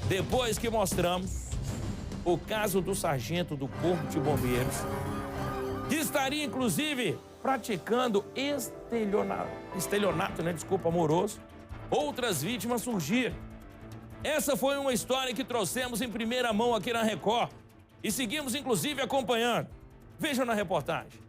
Depois que mostramos o caso do sargento do Corpo de Bombeiros, que estaria, inclusive, praticando estelionato, amoroso, outras vítimas surgiram. Essa foi uma história que trouxemos em primeira mão aqui na Record e seguimos, inclusive, acompanhando. Vejam na reportagem.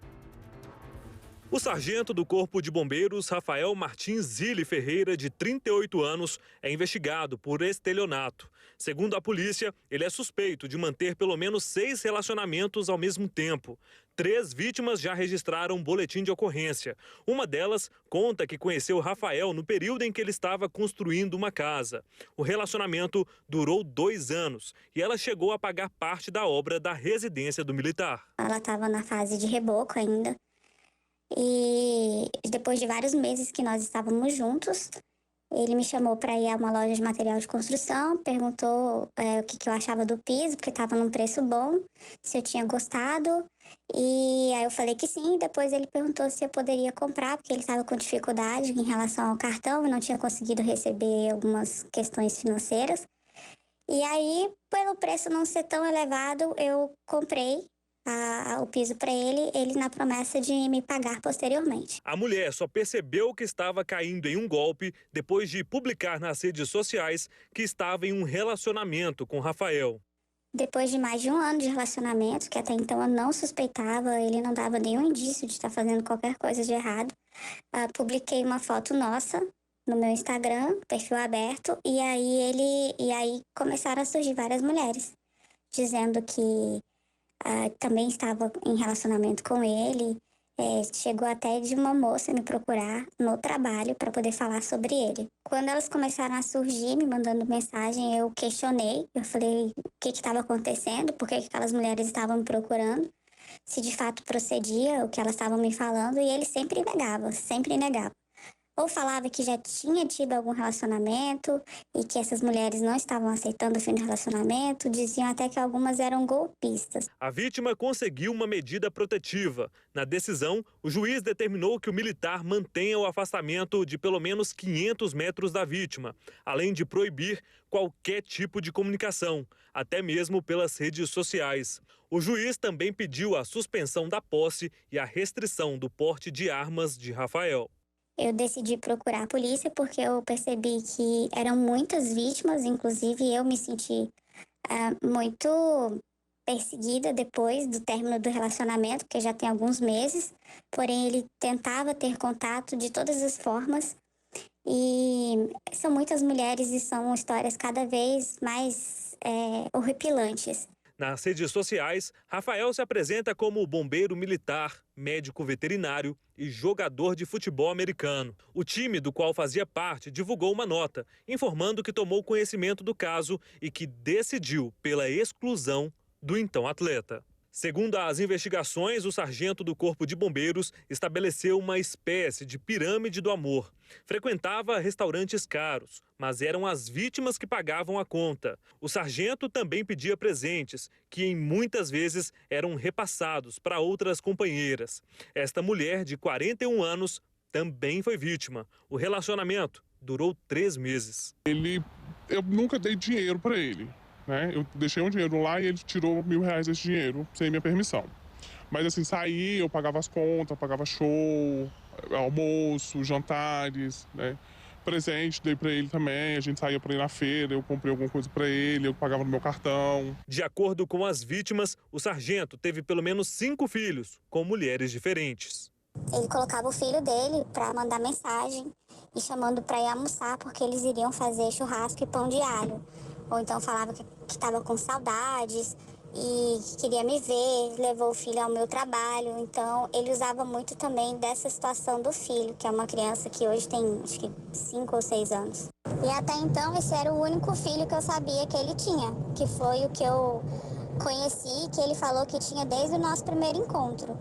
O sargento do Corpo de Bombeiros, Rafael Martins Zilli Ferreira, de 38 anos, é investigado por estelionato. Segundo a polícia, ele é suspeito de manter pelo menos 6 relacionamentos ao mesmo tempo. 3 vítimas já registraram um boletim de ocorrência. Uma delas conta que conheceu Rafael no período em que ele estava construindo uma casa. O relacionamento durou 2 anos e ela chegou a pagar parte da obra da residência do militar. Ela estava na fase de reboco ainda. E depois de vários meses que nós estávamos juntos, ele me chamou para ir a uma loja de material de construção, perguntou o que eu achava do piso, porque estava num preço bom, se eu tinha gostado. E aí eu falei que sim, depois ele perguntou se eu poderia comprar, porque ele estava com dificuldade em relação ao cartão e não tinha conseguido receber algumas questões financeiras. E aí, pelo preço não ser tão elevado, eu comprei o piso para ele na promessa de me pagar posteriormente. A mulher só percebeu que estava caindo em um golpe depois de publicar nas redes sociais que estava em um relacionamento com Rafael. Depois de mais de 1 ano de relacionamento, que até então eu não suspeitava, ele não dava nenhum indício de estar fazendo qualquer coisa de errado, publiquei uma foto nossa no meu Instagram, perfil aberto, e aí começaram a surgir várias mulheres dizendo que também estava em relacionamento com ele. Chegou até de uma moça me procurar no trabalho para poder falar sobre ele. Quando elas começaram a surgir, me mandando mensagem, eu questionei. Eu falei o que estava acontecendo, por que aquelas mulheres estavam me procurando, se de fato procedia o que elas estavam me falando, e ele sempre negava. Ou falava que já tinha tido algum relacionamento e que essas mulheres não estavam aceitando o fim do relacionamento, diziam até que algumas eram golpistas. A vítima conseguiu uma medida protetiva. Na decisão, o juiz determinou que o militar mantenha o afastamento de pelo menos 500 metros da vítima, além de proibir qualquer tipo de comunicação, até mesmo pelas redes sociais. O juiz também pediu a suspensão da posse e a restrição do porte de armas de Rafael. Eu decidi procurar a polícia porque eu percebi que eram muitas vítimas, inclusive eu me senti muito perseguida depois do término do relacionamento, que já tem alguns meses, porém ele tentava ter contato de todas as formas, e são muitas mulheres e são histórias cada vez mais horripilantes. Nas redes sociais, Rafael se apresenta como bombeiro militar, médico veterinário e jogador de futebol americano. O time do qual fazia parte divulgou uma nota, informando que tomou conhecimento do caso e que decidiu pela exclusão do então atleta. Segundo as investigações, o sargento do Corpo de Bombeiros estabeleceu uma espécie de pirâmide do amor. Frequentava restaurantes caros, mas eram as vítimas que pagavam a conta. O sargento também pedia presentes, que em muitas vezes eram repassados para outras companheiras. Esta mulher, de 41 anos, também foi vítima. O relacionamento durou 3 meses. Eu nunca dei dinheiro para ele. Eu deixei um dinheiro lá e ele tirou R$1.000 desse dinheiro, sem minha permissão. Mas assim, saí, eu pagava as contas, pagava show, almoço, jantares, presente dei para ele também, a gente saía para ir na feira, eu comprei alguma coisa para ele, eu pagava no meu cartão. De acordo com as vítimas, o sargento teve pelo menos 5 filhos, com mulheres diferentes. Ele colocava o filho dele para mandar mensagem e chamando para ir almoçar, porque eles iriam fazer churrasco e pão de alho. Ou então falava que estava com saudades e que queria me ver, levou o filho ao meu trabalho. Então, ele usava muito também dessa situação do filho, que é uma criança que hoje tem, acho que 5 ou 6 anos. E até então, esse era o único filho que eu sabia que ele tinha, que foi o que eu conheci, que ele falou que tinha desde o nosso primeiro encontro.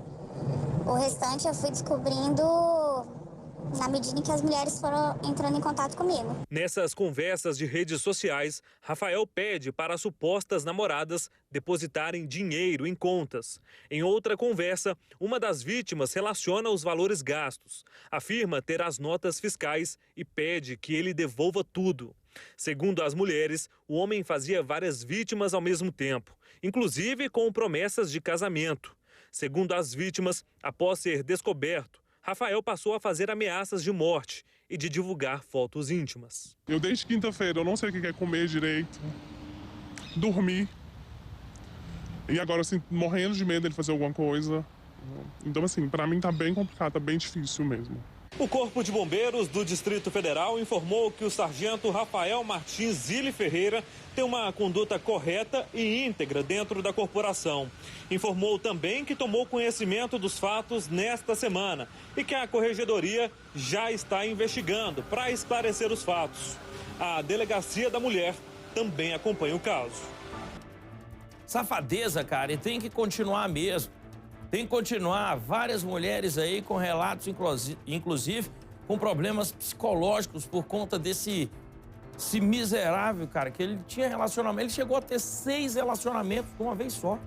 O restante eu fui descobrindo na medida em que as mulheres foram entrando em contato comigo. Nessas conversas de redes sociais, Rafael pede para as supostas namoradas depositarem dinheiro em contas. Em outra conversa, uma das vítimas relaciona os valores gastos. Afirma ter as notas fiscais e pede que ele devolva tudo. Segundo as mulheres, o homem fazia várias vítimas ao mesmo tempo, inclusive com promessas de casamento. Segundo as vítimas, após ser descoberto, Rafael passou a fazer ameaças de morte e de divulgar fotos íntimas. Eu desde quinta-feira, eu não sei o que é comer direito, dormir. E agora, assim, morrendo de medo dele fazer alguma coisa. Então, assim, pra mim tá bem complicado, tá bem difícil mesmo. O Corpo de Bombeiros do Distrito Federal informou que o sargento Rafael Martins Zilli Ferreira tem uma conduta correta e íntegra dentro da corporação. Informou também que tomou conhecimento dos fatos nesta semana e que a Corregedoria já está investigando para esclarecer os fatos. A Delegacia da Mulher também acompanha o caso. Safadeza, cara, e tem que continuar mesmo. Tem que continuar. Várias mulheres aí com relatos, inclusive, com problemas psicológicos por conta desse miserável, cara, que ele tinha relacionamento. Ele chegou a ter 6 relacionamentos de uma vez só.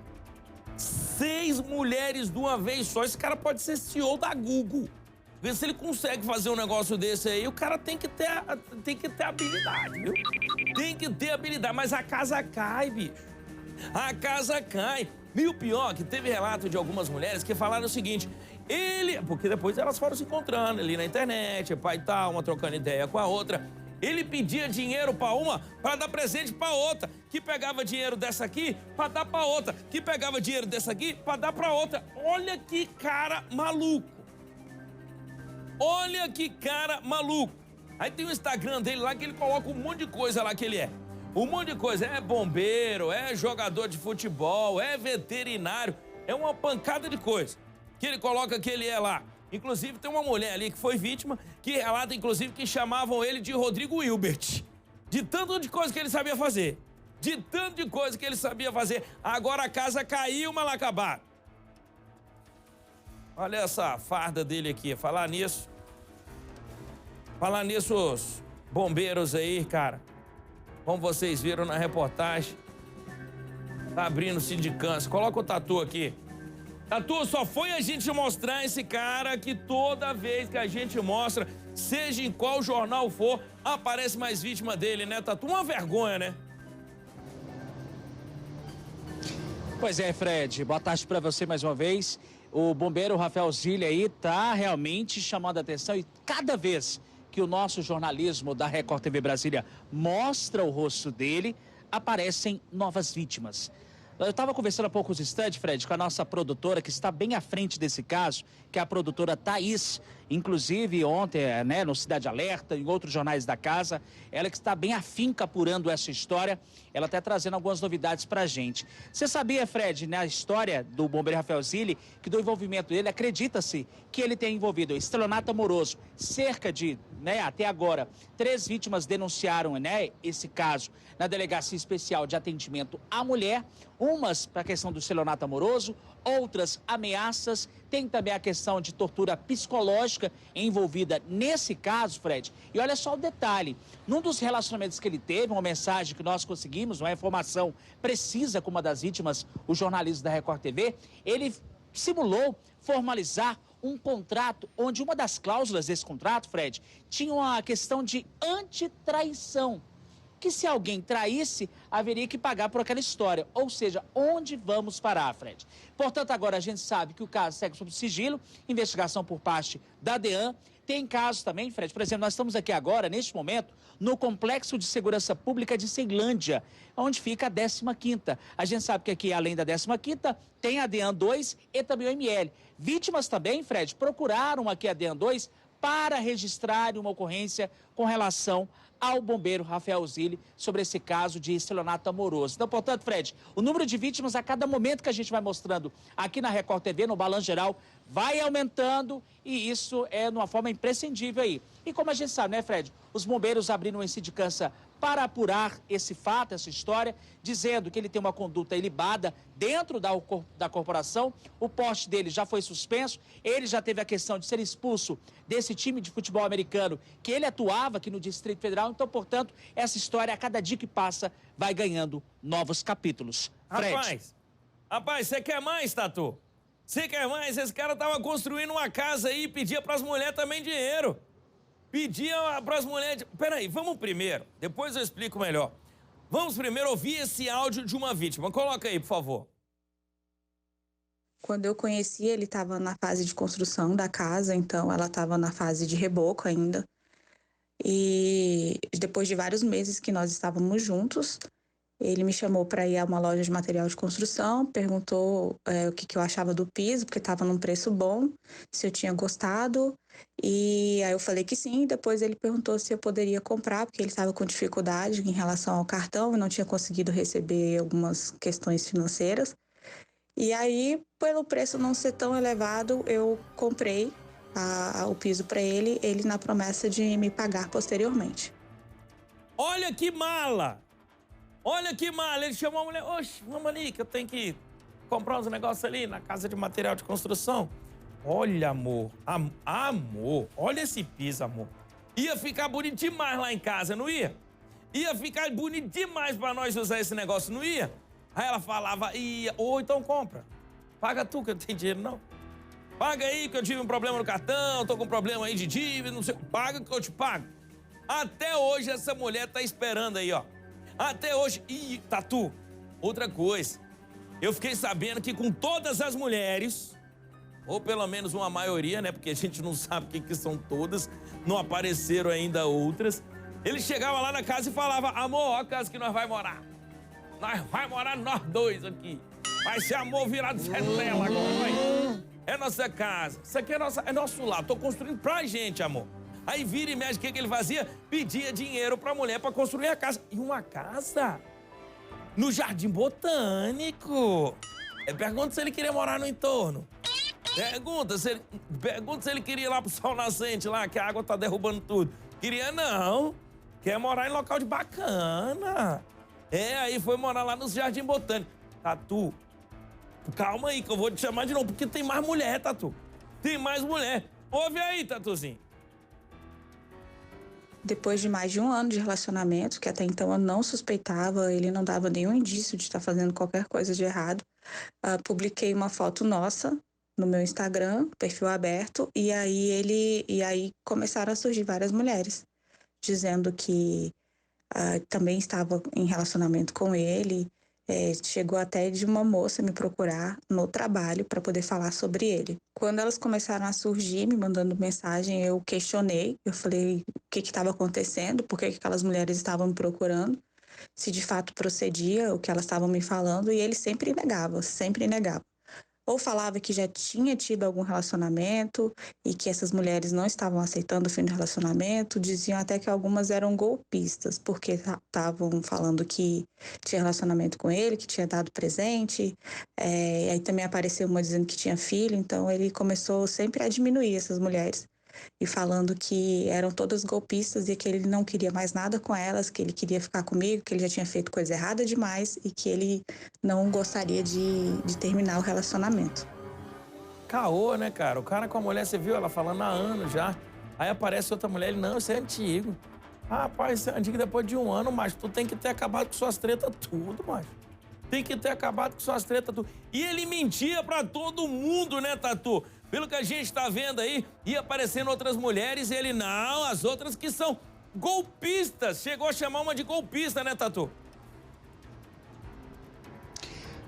6 mulheres de uma vez só. Esse cara pode ser CEO da Google. Porque se ele consegue fazer um negócio desse aí, o cara tem que ter habilidade, viu? Tem que ter habilidade. Mas a casa cai, bicho. A casa cai. E o pior, que teve relato de algumas mulheres que falaram o seguinte, porque depois elas foram se encontrando ali na internet, pai e tal, uma trocando ideia com a outra. Ele pedia dinheiro pra uma pra dar presente pra outra, que pegava dinheiro dessa aqui pra dar pra outra, que pegava dinheiro dessa aqui pra dar pra outra. Olha que cara maluco. Olha que cara maluco. Aí tem o Instagram dele lá que ele coloca um monte de coisa lá que ele é. Um monte de coisa, é bombeiro, é jogador de futebol, é veterinário, é uma pancada de coisa que ele coloca que ele é lá. Inclusive tem uma mulher ali que foi vítima, que relata inclusive que chamavam ele de Rodrigo Hilbert, de tanto de coisa que ele sabia fazer, de tanto de coisa que ele sabia fazer. Agora a casa caiu, mal acabar. Olha essa farda dele aqui, falar nisso, os bombeiros aí, cara. Como vocês viram na reportagem, tá abrindo sindicância. Coloca o Tatu aqui. Tatu, só foi a gente mostrar esse cara que toda vez que a gente mostra, seja em qual jornal for, aparece mais vítima dele, né, Tatu? Uma vergonha, né? Pois é, Fred. Boa tarde para você mais uma vez. O bombeiro Rafael Zilli aí tá realmente chamando a atenção e cada vez que o nosso jornalismo da Record TV Brasília mostra o rosto dele, aparecem novas vítimas. Eu estava conversando há poucos instantes, Fred, com a nossa produtora, que está bem à frente desse caso, que é a produtora Thaís. Inclusive, ontem, né, no Cidade Alerta, em outros jornais da casa, ela que está bem afinca apurando essa história, ela está trazendo algumas novidades para a gente. Você sabia, Fred, na história do bombeiro Rafael Zilli, que do envolvimento dele, acredita-se que ele tem envolvido estelionato amoroso, cerca de, né, até agora, 3 vítimas denunciaram, né, esse caso na Delegacia Especial de Atendimento à Mulher, umas para a questão do estelionato amoroso, outras ameaças, tem também a questão de tortura psicológica envolvida nesse caso, Fred. E olha só o detalhe, num dos relacionamentos que ele teve, uma mensagem que nós conseguimos, uma informação precisa com uma das vítimas, o jornalista da Record TV, ele simulou formalizar um contrato onde uma das cláusulas desse contrato, Fred, tinha a questão de antitraição. Que se alguém traísse, haveria que pagar por aquela história. Ou seja, onde vamos parar, Fred? Portanto, agora a gente sabe que o caso segue sob sigilo, investigação por parte da DEAN. Tem casos também, Fred, por exemplo, nós estamos aqui agora, neste momento, no Complexo de Segurança Pública de Ceilândia, onde fica a 15ª. A gente sabe que aqui, além da 15ª, tem a DEAN 2 e também o ML. Vítimas também, Fred, procuraram aqui a DEAN 2 para registrar uma ocorrência com relação ao bombeiro Rafael Zilli sobre esse caso de estelionato amoroso. Então, portanto, Fred, o número de vítimas a cada momento que a gente vai mostrando aqui na Record TV, no Balanço Geral, vai aumentando e isso é de uma forma imprescindível aí. E como a gente sabe, né, Fred, os bombeiros abriram uma sindicância para apurar esse fato, essa história, dizendo que ele tem uma conduta ilibada dentro da corporação, o poste dele já foi suspenso, ele já teve a questão de ser expulso desse time de futebol americano que ele atuava aqui no Distrito Federal, então, portanto, essa história, a cada dia que passa, vai ganhando novos capítulos. Fred. Rapaz, você quer mais, Tatu? Você quer mais? Esse cara tava construindo uma casa aí e pedia pras mulheres também dinheiro. pedia para as mulheres... Peraí, vamos primeiro, depois eu explico melhor. Vamos primeiro ouvir esse áudio de uma vítima. Coloca aí, por favor. Quando eu conheci, ele estava na fase de construção da casa, então ela estava na fase de reboco ainda. E depois de vários meses que nós estávamos juntos, ele me chamou para ir a uma loja de material de construção, perguntou o que eu achava do piso, porque estava num preço bom, se eu tinha gostado. E aí eu falei que sim, depois ele perguntou se eu poderia comprar, porque ele estava com dificuldade em relação ao cartão e não tinha conseguido receber algumas questões financeiras. E aí, pelo preço não ser tão elevado, eu comprei o piso para ele na promessa de me pagar posteriormente. Olha que mala! Olha que mala! Ele chamou a mulher, oxe, vamos ali que eu tenho que comprar uns negócios ali na casa de material de construção. Olha, amor, amor, olha esse piso, amor. Ia ficar bonito demais lá em casa, não ia? Ia ficar bonito demais pra nós usar esse negócio, não ia? Aí ela falava, ia, ou então compra. Paga tu, que eu não tenho dinheiro, não. Paga aí, que eu tive um problema no cartão, tô com um problema aí de dívida, não sei. Paga que eu te pago. Até hoje essa mulher tá esperando aí, ó. Até hoje. Ih, Tatu, outra coisa. Eu fiquei sabendo que com todas as mulheres, ou pelo menos uma maioria, né? Porque a gente não sabe quem que são todas, não apareceram ainda outras. Ele chegava lá na casa e falava, amor, ó a casa que nós vai morar. Nós vai morar nós dois aqui. Vai ser amor virado setela agora, vai. É nossa casa. Isso aqui é nosso lar. Tô construindo pra gente, amor. Aí vira e mexe, o que ele fazia? Pedia dinheiro pra mulher pra construir a casa. E uma casa? No Jardim Botânico. Pergunta se ele queria morar no entorno. Pergunta se ele queria ir lá pro Sol Nascente, lá, que a água tá derrubando tudo. Queria não. Quer morar em local de bacana. Aí foi morar lá no Jardim Botânico. Tatu, calma aí que eu vou te chamar de novo, porque tem mais mulher, Tatu. Tem mais mulher. Ouve aí, Tatuzinho. Depois de mais de um ano de relacionamento, que até então eu não suspeitava, ele não dava nenhum indício de estar fazendo qualquer coisa de errado, publiquei uma foto nossa no meu Instagram, perfil aberto, e aí começaram a surgir várias mulheres, dizendo que também estava em relacionamento com ele. Chegou até de uma moça me procurar no trabalho para poder falar sobre ele. Quando elas começaram a surgir, me mandando mensagem, eu questionei. Eu falei o que estava acontecendo, por que aquelas mulheres estavam me procurando, se de fato procedia o que elas estavam me falando, e ele sempre negava, sempre negava. Ou falava que já tinha tido algum relacionamento e que essas mulheres não estavam aceitando o fim do relacionamento. Diziam até que algumas eram golpistas, porque estavam falando que tinha relacionamento com ele, que tinha dado presente. Aí também apareceu uma dizendo que tinha filho, então ele começou sempre a diminuir essas mulheres. E falando que eram todas golpistas e que ele não queria mais nada com elas, que ele queria ficar comigo, que ele já tinha feito coisa errada demais e que ele não gostaria de terminar o relacionamento. Caô, né, cara? O cara com a mulher, você viu ela falando há anos já. Aí aparece outra mulher, ele, não, isso é antigo. Rapaz, isso é antigo depois de um ano, mas tu tem que ter acabado com suas tretas tudo, macho. Tem que ter acabado com suas tretas tudo. E ele mentia pra todo mundo, né, Tatu? Pelo que a gente tá vendo aí, ia aparecendo outras mulheres e ele, não, as outras que são golpistas. Chegou a chamar uma de golpista, né, Tatu?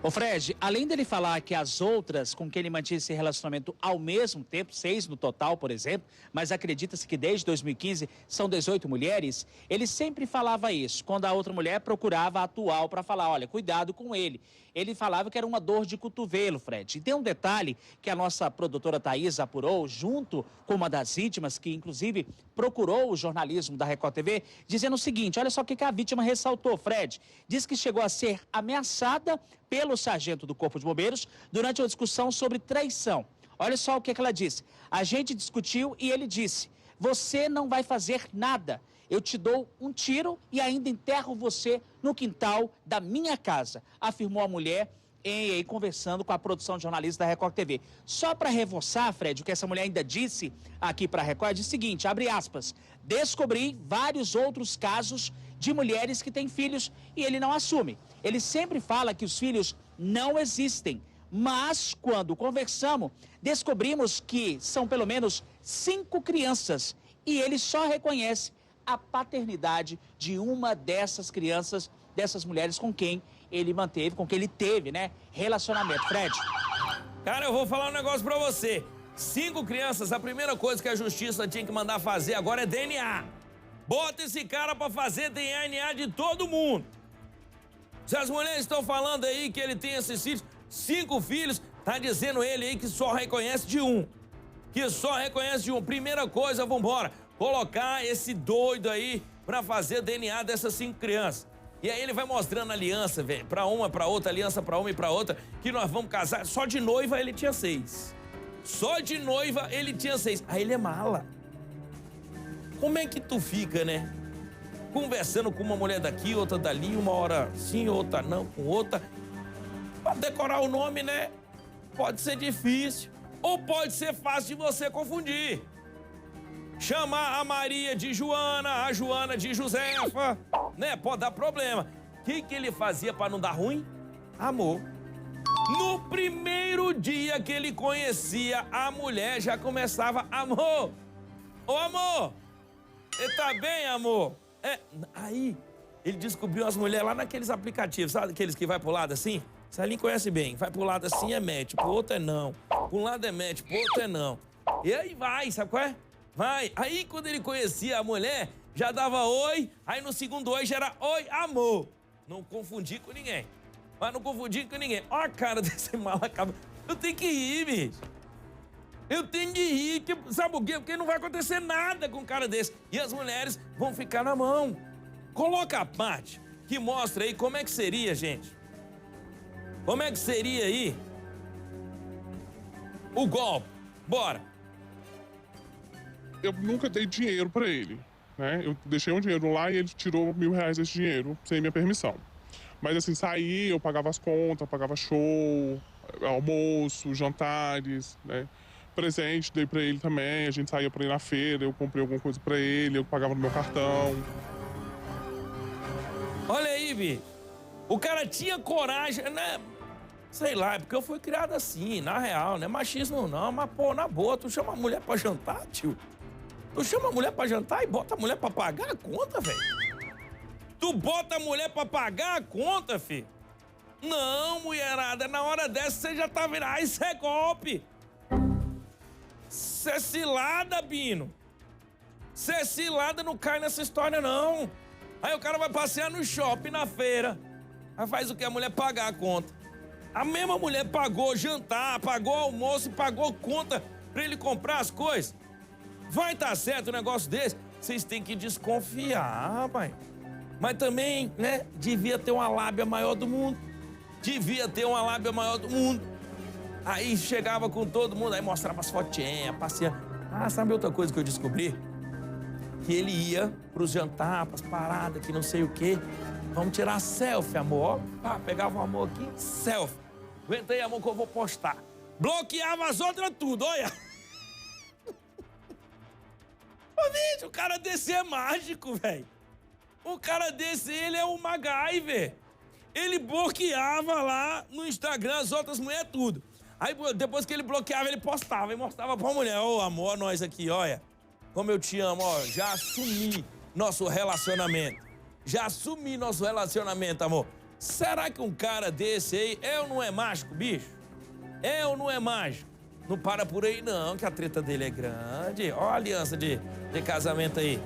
Ô Fred, além dele falar que as outras com quem ele mantinha esse relacionamento ao mesmo tempo, 6 no total, por exemplo, mas acredita-se que desde 2015 são 18 mulheres, ele sempre falava isso, quando a outra mulher procurava a atual para falar, olha, cuidado com ele. Ele falava que era uma dor de cotovelo, Fred. E tem um detalhe que a nossa produtora Thaís apurou, junto com uma das vítimas, que inclusive procurou o jornalismo da Record TV, dizendo o seguinte, olha só o que a vítima ressaltou, Fred. Diz que chegou a ser ameaçada pelo sargento do Corpo de Bombeiros durante uma discussão sobre traição. Olha só o que ela disse. A gente discutiu e ele disse, você não vai fazer nada. Eu te dou um tiro e ainda enterro você no quintal da minha casa, afirmou a mulher conversando com a produção de jornalistas da Record TV. Só para reforçar, Fred, o que essa mulher ainda disse aqui para a Record, diz o seguinte, abre aspas, descobri vários outros casos de mulheres que têm filhos e ele não assume. Ele sempre fala que os filhos não existem, mas quando conversamos, descobrimos que são pelo menos 5 crianças e ele só reconhece a paternidade de uma dessas crianças, dessas mulheres com quem ele manteve, com quem ele teve, né, relacionamento. Fred. Cara, eu vou falar um negócio pra você. 5 crianças, a primeira coisa que a justiça tinha que mandar fazer agora é DNA. Bota esse cara pra fazer DNA de todo mundo. Se as mulheres estão falando aí que ele tem esses filhos, 5 filhos, tá dizendo ele aí que só reconhece de um. Que só reconhece de um. Primeira coisa, vambora. Colocar esse doido aí pra fazer DNA dessas 5 crianças. E aí ele vai mostrando aliança, velho, pra uma, pra outra, aliança pra uma e pra outra, que nós vamos casar. Só de noiva ele tinha 6. Só de noiva ele tinha 6. Aí ele é mala. Como é que tu fica, né? Conversando com uma mulher daqui, outra dali, uma hora sim, outra não, com outra. Pra decorar o nome, né? Pode ser difícil. Ou pode ser fácil de você confundir. Chamar a Maria de Joana, a Joana de Josefa, né? Pode dar problema. O que ele fazia pra não dar ruim? Amor. No primeiro dia que ele conhecia a mulher, já começava, amor. Ô, amor, você tá bem, amor? Aí, ele descobriu as mulheres lá naqueles aplicativos, sabe? Aqueles que vai pro lado assim? Salinho conhece bem. Vai pro lado assim é match, pro outro é não. Pro um lado é match, pro outro é não. E aí vai, sabe qual é? Vai. Aí, quando ele conhecia a mulher, já dava oi. Aí, no segundo oi, já era oi, amor. Não confundir com ninguém. Mas não confundir com ninguém. Ó a cara desse malacaba. Eu tenho que rir, bicho. Eu tenho que rir. Sabe por quê? Porque não vai acontecer nada com um cara desse. E as mulheres vão ficar na mão. Coloca a parte que mostra aí como é que seria, gente. Como é que seria aí o golpe. Bora. Eu nunca dei dinheiro pra ele, né? Eu deixei um dinheiro lá e ele tirou R$1.000 desse dinheiro sem minha permissão. Mas assim, saí, eu pagava as contas, pagava show, almoço, jantares, né? Presente dei pra ele também, a gente saía pra ir na feira, eu comprei alguma coisa pra ele, eu pagava no meu cartão. Olha aí, bicho. O cara tinha coragem, né? Sei lá, é porque eu fui criado assim, na real, não é machismo não, mas pô, na boa, tu chama a mulher pra jantar, tio? Tu chama a mulher pra jantar e bota a mulher pra pagar a conta, velho? Tu bota a mulher pra pagar a conta, filho? Não, mulherada, na hora dessa você já tá virando. Isso é golpe. Isso é cilada, Bino. Isso é cilada, não cai nessa história, não. Aí o cara vai passear no shopping, na feira. Aí faz o quê? A mulher pagar a conta. A mesma mulher pagou jantar, pagou almoço, pagou conta pra ele comprar as coisas. Vai tá certo um negócio desse? Vocês têm que desconfiar, rapaz. Mas também, né, devia ter uma lábia maior do mundo. Devia ter uma lábia maior do mundo. Aí chegava com todo mundo, aí mostrava as fotinhas, passeando. Ah, sabe outra coisa que eu descobri? Que ele ia pros jantar, pras paradas, que não sei o quê. Vamos tirar selfie, amor. Ó, pegava o amor aqui, selfie. Aguenta aí, amor, que eu vou postar. Bloqueava as outras tudo, olha. Ô, bicho, o cara desse é mágico, velho. O cara desse, ele é o MacGyver. Ele bloqueava lá no Instagram as outras mulheres tudo. Aí, depois que ele bloqueava, ele postava e mostrava pra mulher. Ô, amor, nós aqui, olha. Como eu te amo, ó. Já assumi nosso relacionamento. Já assumi nosso relacionamento, amor. Será que um cara desse aí é ou não é mágico, bicho? É ou não é mágico? Não para por aí, não, que a treta dele é grande. Ó a aliança de casamento aí.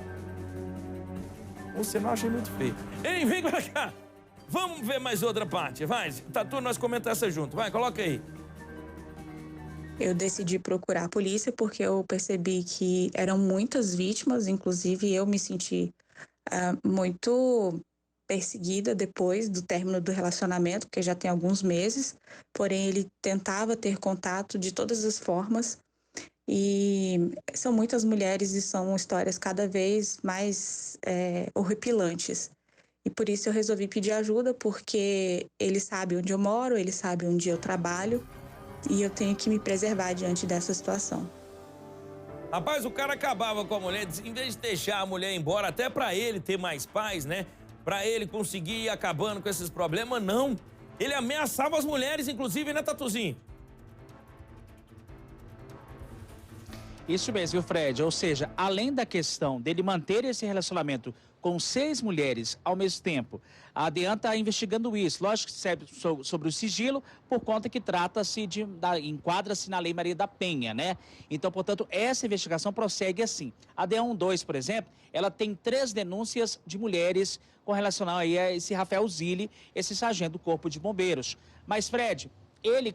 Você não acha muito feio. Ei, vem pra cá. Vamos ver mais outra parte. Vai, Tatu, nós comentamos essa junto. Vai, coloca aí. Eu decidi procurar a polícia porque eu percebi que eram muitas vítimas, inclusive eu me senti muito perseguida depois do término do relacionamento, porque já tem alguns meses, porém ele tentava ter contato de todas as formas e são muitas mulheres e são histórias cada vez mais horripilantes. E por isso eu resolvi pedir ajuda, porque ele sabe onde eu moro, ele sabe onde eu trabalho e eu tenho que me preservar diante dessa situação. Rapaz, o cara acabava com a mulher, em vez de deixar a mulher embora, até pra ele ter mais paz, né? Pra ele conseguir ir acabando com esses problemas, não. Ele ameaçava as mulheres, inclusive, né, Tatuzinho? Isso mesmo, viu, Fred? Ou seja, além da questão dele manter esse relacionamento com 6 mulheres ao mesmo tempo, a DEAN está investigando isso. Lógico que sobre o sigilo, por conta que trata-se enquadra-se na Lei Maria da Penha, né? Então, portanto, essa investigação prossegue assim. A DEAN 12, por exemplo, ela tem 3 denúncias de mulheres com relação aí a esse Rafael Zilli, esse sargento do Corpo de Bombeiros. Mas, Fred,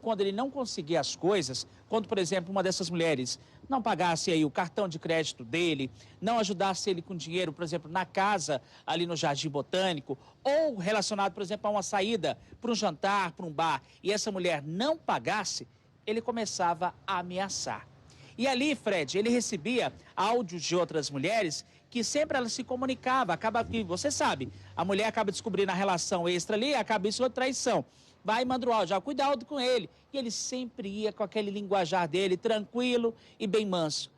quando ele não conseguia as coisas, quando, por exemplo, uma dessas mulheres não pagasse aí o cartão de crédito dele, não ajudasse ele com dinheiro, por exemplo, na casa ali no Jardim Botânico, ou relacionado, por exemplo, a uma saída para um jantar, para um bar, e essa mulher não pagasse, ele começava a ameaçar. E ali, Fred, ele recebia áudios de outras mulheres que sempre ela se comunicava, acaba que, você sabe, a mulher acaba descobrindo a relação extra ali, acaba isso outra traição. Vai e manda o áudio, cuidado com ele. E ele sempre ia com aquele linguajar dele, tranquilo e bem manso.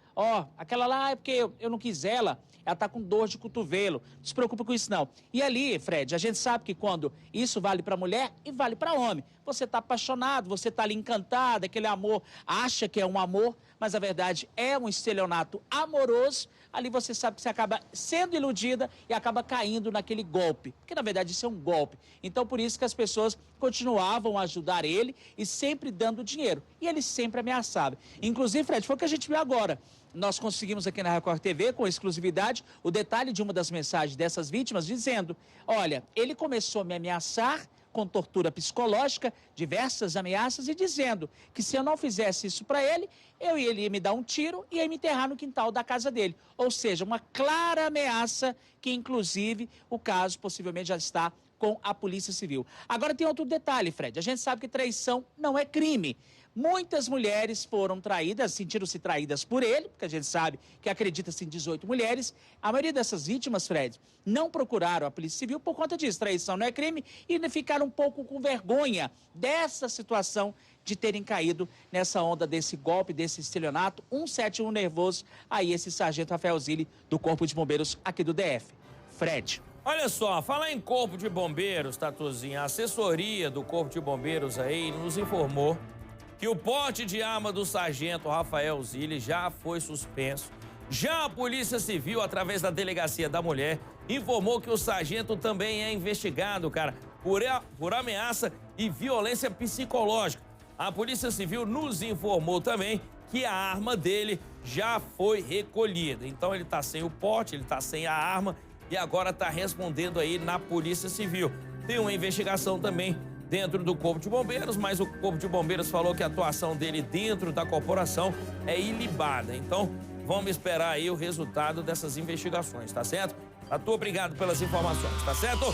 Aquela lá é porque eu não quis ela tá com dor de cotovelo. Não se preocupa com isso, não. E ali, Fred, a gente sabe que quando isso vale para mulher e vale para homem. Você tá apaixonado, você tá ali encantado, aquele amor, acha que é um amor, mas a verdade é um estelionato amoroso. Ali você sabe que você acaba sendo iludida e acaba caindo naquele golpe. Porque, na verdade, isso é um golpe. Então, por isso que as pessoas continuavam a ajudar ele e sempre dando dinheiro. E ele sempre ameaçava. Inclusive, Fred, foi o que a gente viu agora. Nós conseguimos aqui na Record TV, com exclusividade, o detalhe de uma das mensagens dessas vítimas, dizendo: olha, ele começou a me ameaçar com tortura psicológica, diversas ameaças, e dizendo que se eu não fizesse isso para ele, ele ia me dar um tiro e ia me enterrar no quintal da casa dele. Ou seja, uma clara ameaça que, inclusive, o caso possivelmente já está com a Polícia Civil. Agora tem outro detalhe, Fred. A gente sabe que traição não é crime. Muitas mulheres foram traídas, sentiram-se traídas por ele, porque a gente sabe que acredita-se em 18 mulheres. A maioria dessas vítimas, Fred, não procuraram a Polícia Civil por conta disso. Traição não é crime e ficaram um pouco com vergonha dessa situação de terem caído nessa onda desse golpe, desse estelionato. 171 nervoso, aí esse sargento Rafael Zilli, do Corpo de Bombeiros aqui do DF. Fred. Olha só, falar em Corpo de Bombeiros, Tatuzinha, a assessoria do Corpo de Bombeiros aí nos informou que o porte de arma do sargento Rafael Zilli já foi suspenso. Já a Polícia Civil, através da Delegacia da Mulher, informou que o sargento também é investigado, cara, por ameaça e violência psicológica. A Polícia Civil nos informou também que a arma dele já foi recolhida. Então ele tá sem o porte, ele tá sem a arma e agora tá respondendo aí na Polícia Civil. Tem uma investigação também dentro do Corpo de Bombeiros, mas o Corpo de Bombeiros falou que a atuação dele dentro da corporação é ilibada. Então, vamos esperar aí o resultado dessas investigações, tá certo? Obrigado pelas informações, tá certo?